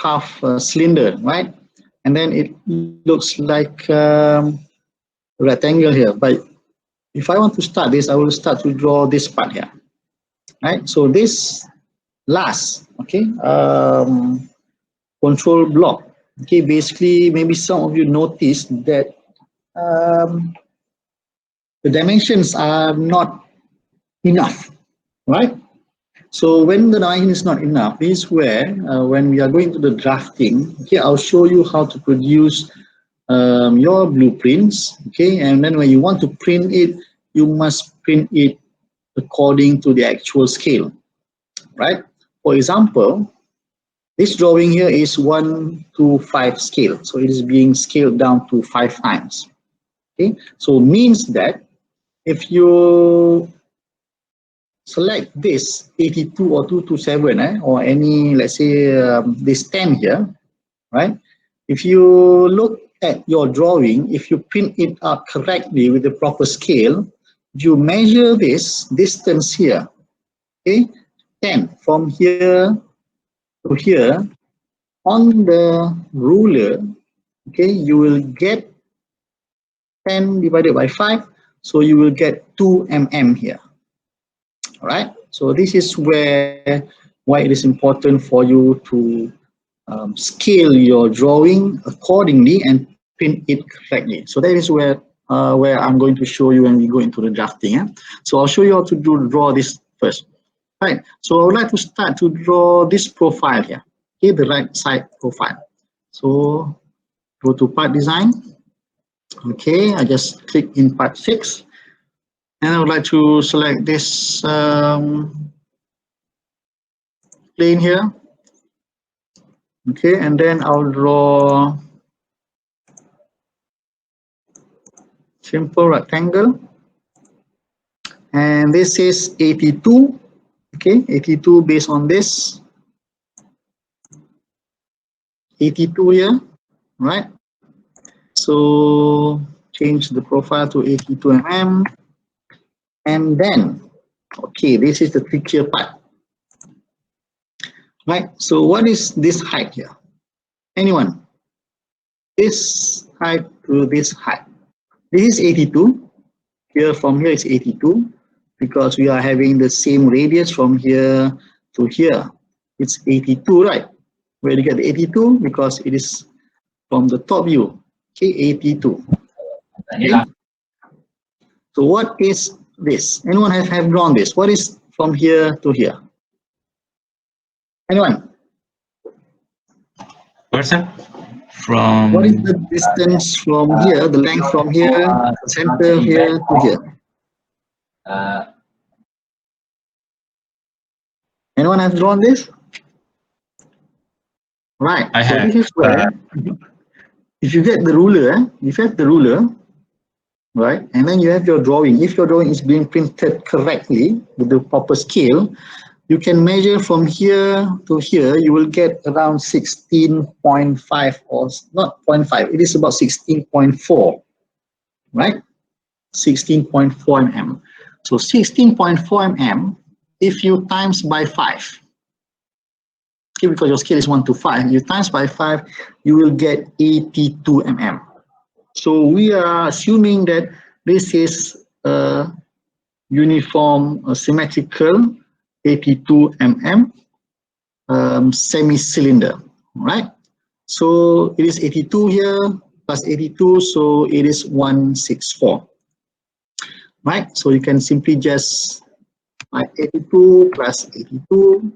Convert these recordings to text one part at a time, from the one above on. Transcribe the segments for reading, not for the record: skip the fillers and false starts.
half cylinder, right? And then it looks like rectangle here. But if I want to start this, I will start to draw this part here, right? So this last, okay, control block. Okay, basically, maybe some of you noticed that the dimensions are not enough, right? So when the dimension is not enough, this is where when we are going to the drafting, okay, I'll show you how to produce your blueprints, okay, and then when you want to print it, you must print it according to the actual scale, right? For example, this drawing here is 1:5 scale, so it is being scaled down to 5 times. Okay, so means that if you select this 82 or 227, or any, let's say, this 10 here, right? If you look at your drawing, if you print it out correctly with the proper scale, you measure this distance here, okay, 10 from here to here on the ruler, okay, you will get 10 divided by 5, so you will get 2 mm here. All right, so this is why it is important for you to scale your drawing accordingly and print it correctly. So that is where I'm going to show you when we go into the drafting. So I'll show you how to draw this first. Right, so I would like to start to draw this profile here, okay, the right side profile. So go to part design. Okay, I just click in part 6, and I would like to select this plane here. Okay, and then I'll draw simple rectangle, and this is 82. Okay, 82 based on this 82 here, right? So change the profile to 82 mm, and then, okay, this is the trickier part, right? So what is this height here? Anyone? This height to this height. This is 82. Here, from here is 82, because we are having the same radius from here to here. It's 82, right? Where do you get the 82? Because it is from the top view. Okay, 82. Okay. So what is this? Anyone have drawn this? What is from here to here? Anyone? Person from. What is the distance from here, the length from here, center here to here? Anyone has drawn this? Right. I so have. this is where, if you get the ruler, if you have the ruler, right, and then you have your drawing. If your drawing is being printed correctly with the proper scale, you can measure from here to here. You will get around 16.5, or not 0.5. It is about 16.4, right? 16.4 mm. So 16.4 mm, if you times by 5, okay, because your scale is 1:5, you times by 5, you will get 82 mm. So we are assuming that this is a uniform, symmetrical 82 mm semi-cylinder, right? So it is 82 here plus 82, so it is 164, right? So you can simply just like 82 plus 82,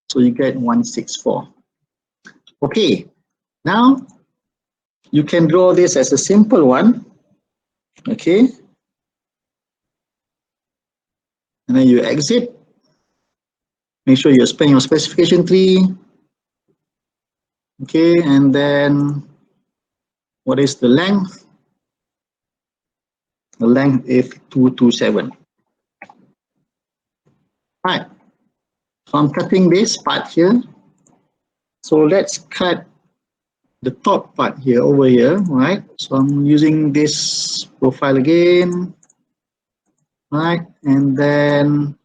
so you get 164. Okay, now you can draw this as a simple one, okay, and then you exit. Make sure you spend your specification tree, okay, and then what is the length? The length is 227. Right, so I'm cutting this part here. So let's cut the top part here, over here, right? So I'm using this profile again, right? And then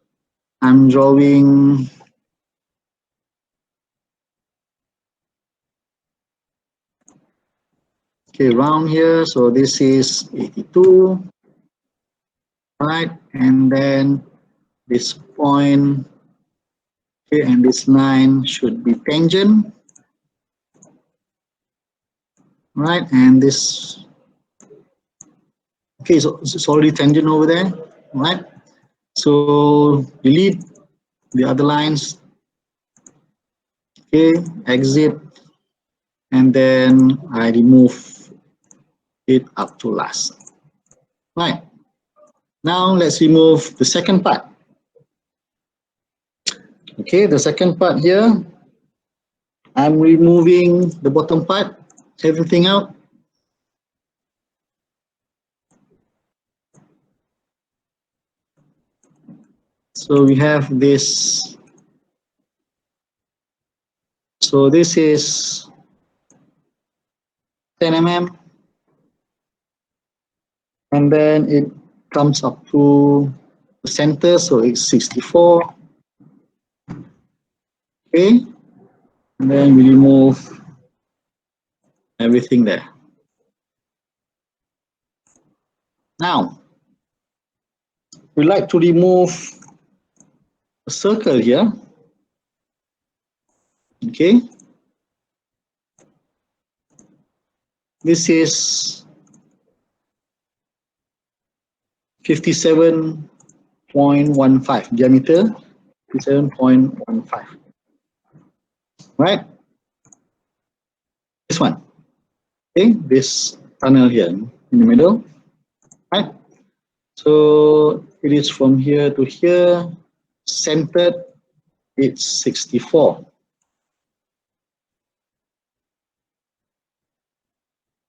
I'm drawing Okay, round here, so this is 82, right? And then this point, okay, and this line should be tangent, right? And this, okay, so it's already tangent over there, right? So delete the other lines, okay, exit, and then I remove it up to last. Right, now let's remove the second part. Okay, the second part here, I'm removing the bottom part, everything out. So we have this, so this is 10 mm, and then it comes up to the center, so it's 64. Okay, and then we remove everything there. Now, we like to remove a circle here. Okay, this is 57.15 diameter, 57.15. Right, this one. Okay, this tunnel here in the middle. Right, so it is from here to here, centered. It's 64.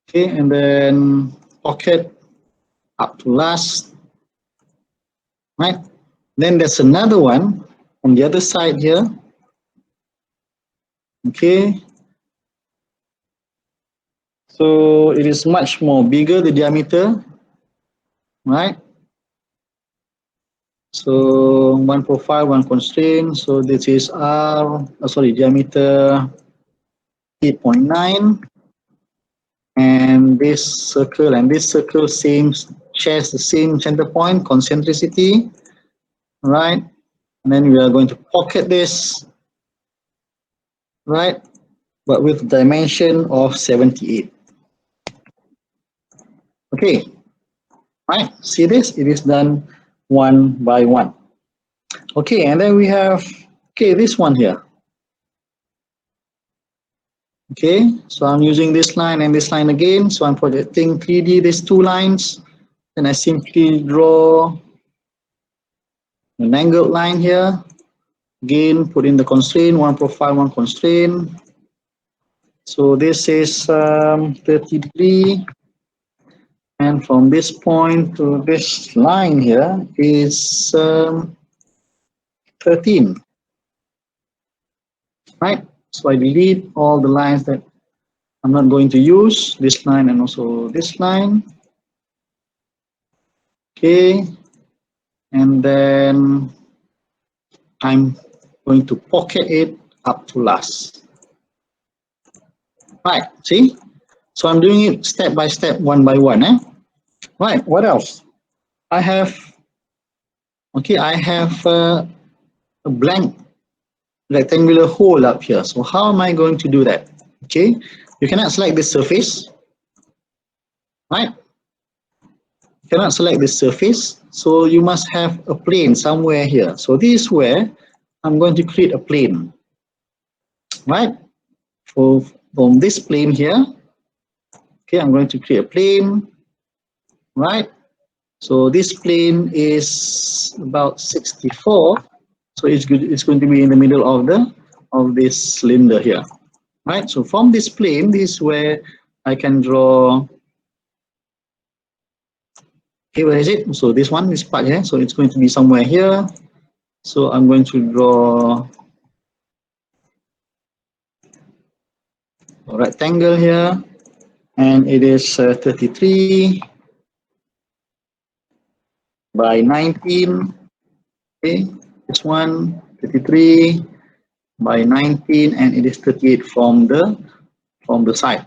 Okay, and then pocket up to last. Right, then there's another one on the other side here. Okay, so it is much more bigger, the diameter, right? So one profile, one constraint. So this is diameter 8.9, and this circle shares the same center point, concentricity, right? And then we are going to pocket this, right? But with dimension of 78. Okay, right? See this? It is done one by one. Okay, and then we have, okay, this one here. Okay, so I'm using this line and this line again. So I'm projecting 3D, these two lines. Then I simply draw an angled line here. Again, put in the constraint, one profile, one constraint. So this is 30 degree. And from this point to this line here is 13. Right? So I delete all the lines that I'm not going to use, this line and also this line. Okay, and then I'm going to pocket it up to last. Right, see? So I'm doing it step by step, one by one. Right, what else? I have a blank rectangular hole up here. So how am I going to do that? Okay, you cannot select this surface, right? You cannot select this surface, so you must have a plane somewhere here. So this is where I'm going to create a plane, right? So from this plane here, okay, I'm going to create a plane, right? So this plane is about 64, so it's going to be in the middle of this cylinder here, right? So from this plane, this is where I can draw. Okay, where is it? So this part here, so it's going to be somewhere here. So I'm going to draw a rectangle here, and it is 33 by 19. Okay, this one 33 by 19, and it is 38 from the side.